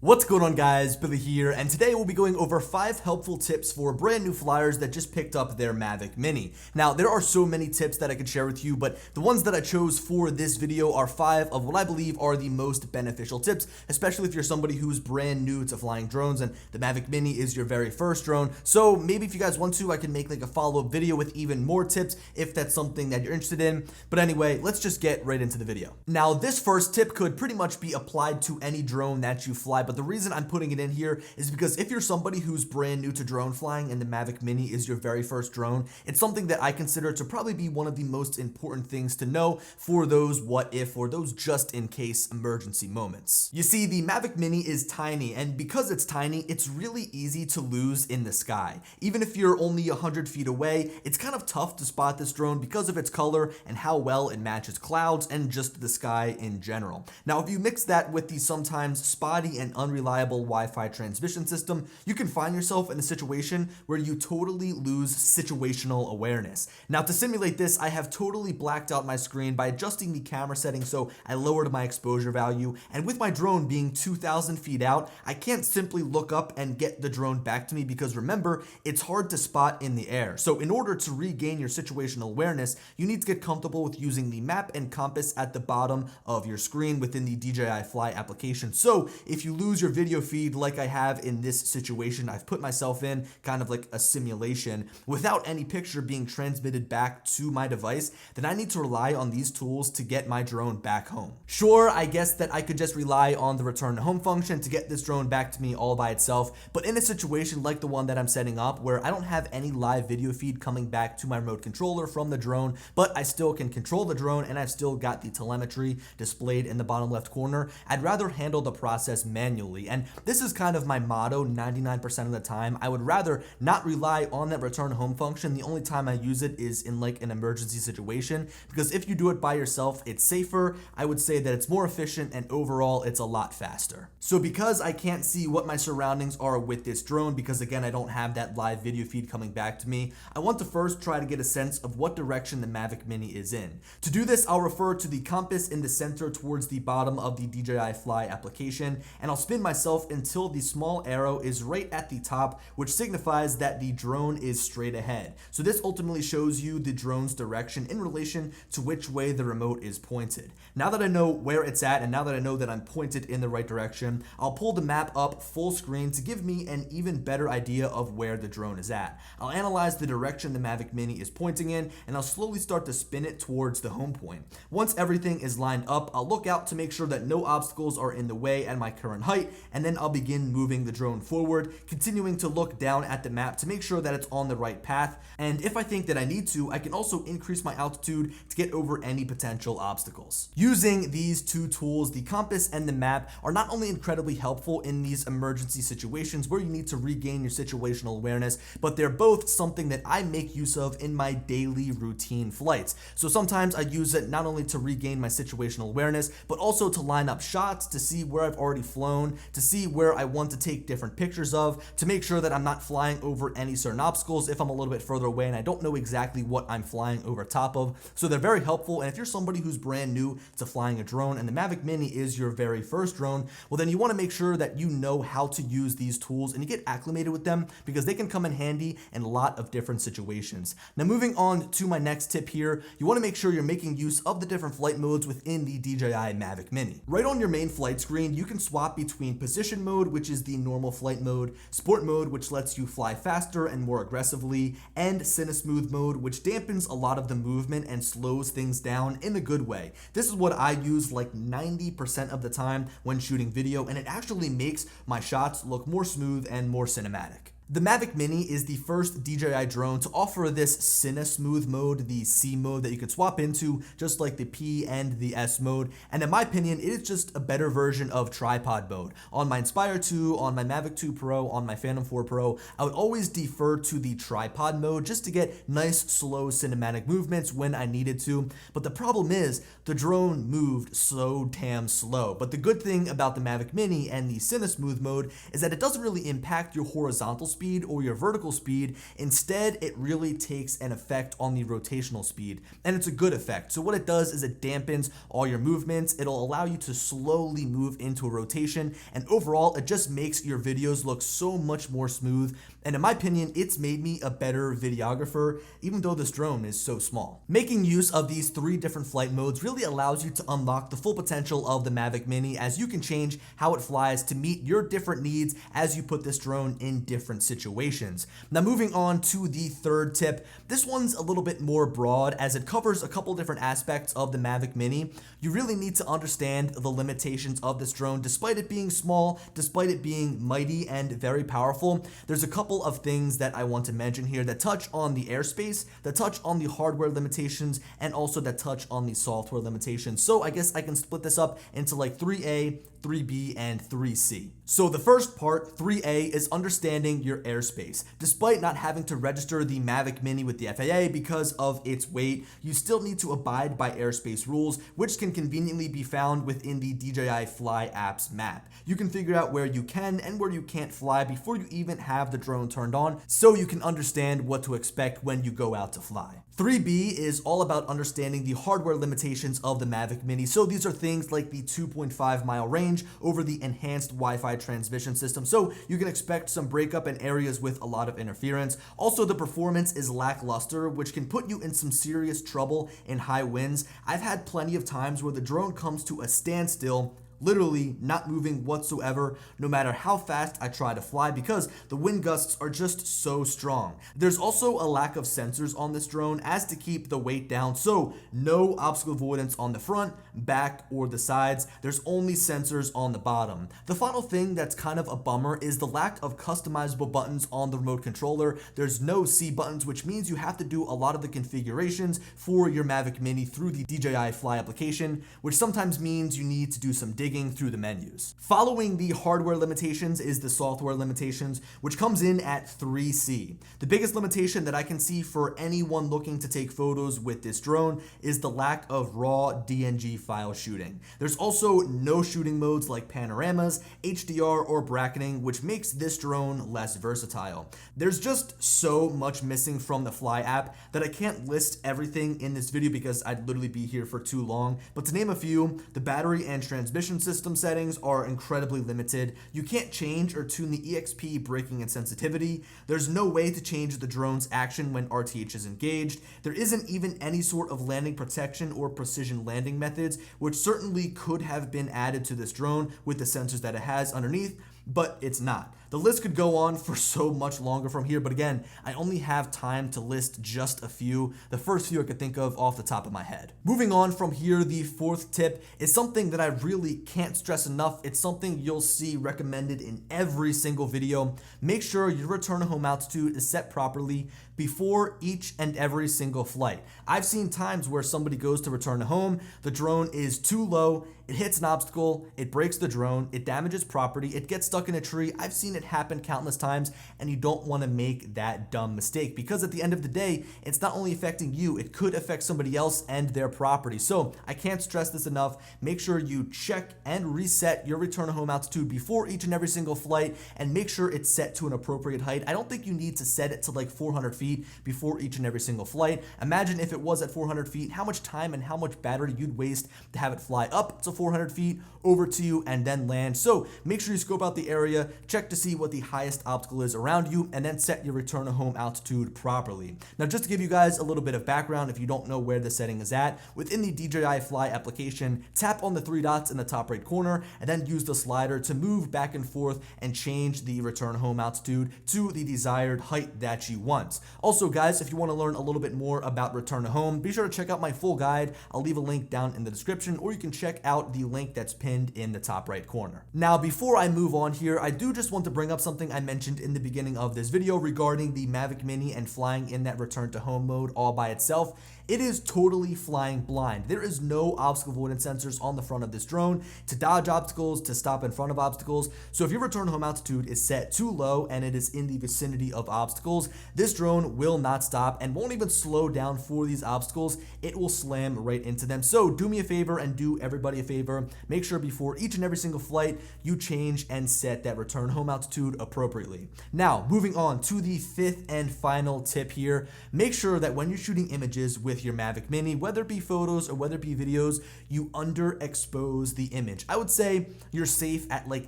What's going on, guys? Billy here, and today we'll be going over 5 helpful tips for brand new flyers that just picked up their Mavic Mini. Now, there are so many tips that I could share with you, but the ones that I chose for this video are 5 of what I believe are the most beneficial tips, especially if you're somebody who's brand new to flying drones and the Mavic Mini is your very first drone. So maybe if you guys want to, I can make like a follow-up video with even more tips if that's something that you're interested in. But anyway, let's just get right into the video. Now, this first tip could pretty much be applied to any drone that you fly, but the reason I'm putting it in here is because if you're somebody who's brand new to drone flying and the Mavic Mini is your very first drone, it's something that I consider to probably be one of the most important things to know for those what if or those just in case emergency moments. You see, the Mavic Mini is tiny, and because it's tiny, it's really easy to lose in the sky. Even if you're only 100 feet away, it's kind of tough to spot this drone because of its color and how well it matches clouds and just the sky in general. Now, if you mix that with the sometimes spotty and unreliable Wi-Fi transmission system, you can find yourself in a situation where you totally lose situational awareness. Now, to simulate this, I have totally blacked out my screen by adjusting the camera settings, so I lowered my exposure value, and with my drone being 2,000 feet out, I can't simply look up and get the drone back to me because remember, it's hard to spot in the air. So in order to regain your situational awareness, you need to get comfortable with using the map and compass at the bottom of your screen within the DJI Fly application. So if you lose your video feed like I have in this situation, I've put myself in kind of like a simulation without any picture being transmitted back to my device, then I need to rely on these tools to get my drone back home. Sure, I guess that I could just rely on the return to home function to get this drone back to me all by itself, but in a situation like the one that I'm setting up where I don't have any live video feed coming back to my remote controller from the drone, but I still can control the drone and I've still got the telemetry displayed in the bottom left corner, I'd rather handle the process manually. And this is kind of my motto 99% of the time. I would rather not rely on that return home function. The only time I use it is in like an emergency situation, because if you do it by yourself, it's safer. I would say that it's more efficient and overall it's a lot faster. So because I can't see what my surroundings are with this drone, because again, I don't have that live video feed coming back to me, I want to first try to get a sense of what direction the Mavic Mini is in. To do this, I'll refer to the compass in the center towards the bottom of the DJI Fly application, and I'll spin myself until the small arrow is right at the top, which signifies that the drone is straight ahead. So this ultimately shows you the drone's direction in relation to which way the remote is pointed. Now that I know where it's at, and now that I know that I'm pointed in the right direction, I'll pull the map up full screen to give me an even better idea of where the drone is at. I'll analyze the direction the Mavic Mini is pointing in, and I'll slowly start to spin it towards the home point. Once everything is lined up, I'll look out to make sure that no obstacles are in the way at my current height, and then I'll begin moving the drone forward, continuing to look down at the map to make sure that it's on the right path. And if I think that I need to, I can also increase my altitude to get over any potential obstacles. Using these two tools, the compass and the map, are not only incredibly helpful in these emergency situations where you need to regain your situational awareness, but they're both something that I make use of in my daily routine flights. So sometimes I use it not only to regain my situational awareness, but also to line up shots, to see where I've already flown, to see where I want to take different pictures of, to make sure that I'm not flying over any certain obstacles if I'm a little bit further away and I don't know exactly what I'm flying over top of. So they're very helpful, and if you're somebody who's brand new to flying a drone and the Mavic Mini is your very first drone, well then you want to make sure that you know how to use these tools and you get acclimated with them, because they can come in handy in a lot of different situations. Now, moving on to my next tip here, you want to make sure you're making use of the different flight modes within the DJI Mavic Mini. Right on your main flight screen, you can swap between position mode, which is the normal flight mode, sport mode, which lets you fly faster and more aggressively, and cinesmooth mode, which dampens a lot of the movement and slows things down in a good way. This is what I use like 90% of the time when shooting video, and it actually makes my shots look more smooth and more cinematic. The Mavic Mini is the first DJI drone to offer this cinesmooth mode, the C mode that you can swap into just like the P and the S mode, and in my opinion, it is just a better version of tripod mode. On my Inspire 2, on my Mavic 2 Pro, on my Phantom 4 Pro, I would always defer to the tripod mode just to get nice, slow cinematic movements when I needed to, but the problem is the drone moved so damn slow. But the good thing about the Mavic Mini and the cinesmooth mode is that it doesn't really impact your horizontal speed speed or your vertical speed. Instead, it really takes an effect on the rotational speed, and it's a good effect. So what it does is it dampens all your movements. It'll allow you to slowly move into a rotation, and overall, it just makes your videos look so much more smooth. And in my opinion, it's made me a better videographer, even though this drone is so small. Making use of these 3 different flight modes really allows you to unlock the full potential of the Mavic Mini, as you can change how it flies to meet your different needs as you put this drone in different situations. Now moving on to the third tip, this one's a little bit more broad as it covers a couple different aspects of the Mavic Mini. You really need to understand the limitations of this drone. Despite it being small, despite it being mighty and very powerful, there's a couple of things that I want to mention here that touch on the airspace, that touch on the hardware limitations, and also that touch on the software limitations. So I guess I can split this up into like 3A, 3B, and 3C. So the first part, 3A, is understanding your airspace. Despite not having to register the Mavic Mini with the FAA because of its weight, you still need to abide by airspace rules, which can conveniently be found within the DJI Fly app's map. You can figure out where you can and where you can't fly before you even have the drone turned on, so you can understand what to expect when you go out to fly. 3B is all about understanding the hardware limitations of the Mavic Mini. So these are things like the 2.5 mile range over the enhanced Wi-Fi transmission system. So you can expect some breakup in areas with a lot of interference. Also, the performance is lackluster, which can put you in some serious trouble in high winds. I've had plenty of times where the drone comes to a standstill, literally not moving whatsoever, no matter how fast I try to fly, because the wind gusts are just so strong. There's also a lack of sensors on this drone as to keep the weight down, so no obstacle avoidance on the front, back, or the sides. There's only sensors on the bottom. The final thing that's kind of a bummer is the lack of customizable buttons on the remote controller. There's no C buttons, which means you have to do a lot of the configurations for your Mavic Mini through the DJI Fly application, which sometimes means you need to do some digging through the menus. Following the hardware limitations is the software limitations, which comes in at 3C. The biggest limitation that I can see for anyone looking to take photos with this drone is the lack of raw DNG file shooting. There's also no shooting modes like panoramas, HDR, or bracketing, which makes this drone less versatile. There's just so much missing from the Fly app that I can't list everything in this video because I'd literally be here for too long. But to name a few, the battery and transmission system settings are incredibly limited. You can't change or tune the EXP braking and sensitivity. There's no way to change the drone's action when RTH is engaged. There isn't even any sort of landing protection or precision landing methods, which certainly could have been added to this drone with the sensors that it has underneath, but it's not. The list could go on for so much longer from here, but again, I only have time to list just a few, the first few I could think of off the top of my head. Moving on from here, the fourth tip is something that I really can't stress enough. It's something you'll see recommended in every single video. Make sure your return to home altitude is set properly before each and every single flight. I've seen times where somebody goes to return to home, the drone is too low, it hits an obstacle, it breaks the drone, it damages property, it gets stuck in a tree. I've seen it happen countless times, and you don't want to make that dumb mistake, because at the end of the day, it's not only affecting you, it could affect somebody else and their property. So I can't stress this enough. Make sure you check and reset your return to home altitude before each and every single flight, and make sure it's set to an appropriate height. I don't think you need to set it to like 400 feet before each and every single flight. Imagine if it was at 400 feet, how much time and how much battery you'd waste to have it fly up to 400 feet, over to you, and then land. So make sure you scope out the area, check to see what the highest obstacle is around you, and then set your return to home altitude properly. Now, just to give you guys a little bit of background, if you don't know where the setting is at, within the DJI Fly application, tap on the 3 dots in the top right corner, and then use the slider to move back and forth and change the return home altitude to the desired height that you want. Also, guys, if you want to learn a little bit more about return to home, be sure to check out my full guide. I'll leave a link down in the description, or you can check out the link that's pinned in the top right corner. Now, before I move on here, I do just want to bring up something I mentioned in the beginning of this video regarding the Mavic Mini and flying in that return to home mode all by itself. It is totally flying blind. There is no obstacle avoidance sensors on the front of this drone to dodge obstacles, to stop in front of obstacles. So if your return to home altitude is set too low and it is in the vicinity of obstacles, this drone will not stop and won't even slow down for these obstacles. It will slam right into them. So do me a favor and do everybody a favor. favor. Make sure before each and every single flight, you change and set that return home altitude appropriately. Now, moving on to the fifth and final tip here, make sure that when you're shooting images with your Mavic Mini, whether it be photos or whether it be videos, you underexpose the image. I would say you're safe at like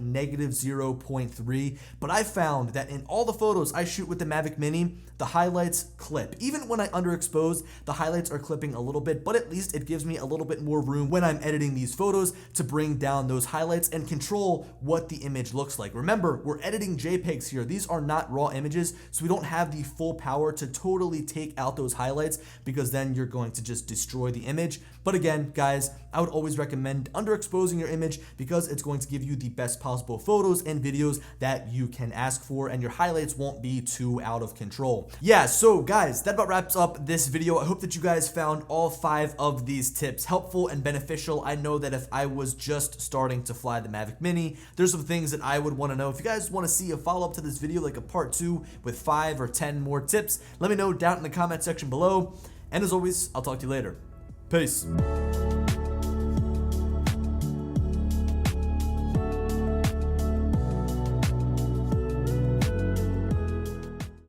-0.3, but I found that in all the photos I shoot with the Mavic Mini, the highlights clip. Even when I underexpose, the highlights are clipping a little bit, but at least it gives me a little bit more room when I'm editing these photos to bring down those highlights and control what the image looks like. Remember, we're editing JPEGs here. These are not raw images, so we don't have the full power to totally take out those highlights, because then you're going to just destroy the image. But again, guys, I would always recommend underexposing your image because it's going to give you the best possible photos and videos that you can ask for, and your highlights won't be too out of control. Yeah, so guys, that about wraps up this video. I hope that you guys found all 5 of these tips helpful and beneficial. I know that if I was just starting to fly the Mavic Mini, there's some things that I would want to know. If you guys want to see a follow-up to this video, like a part 2 with 5 or 10 more tips, let me know down in the comment section below. And as always, I'll talk to you later. Peace.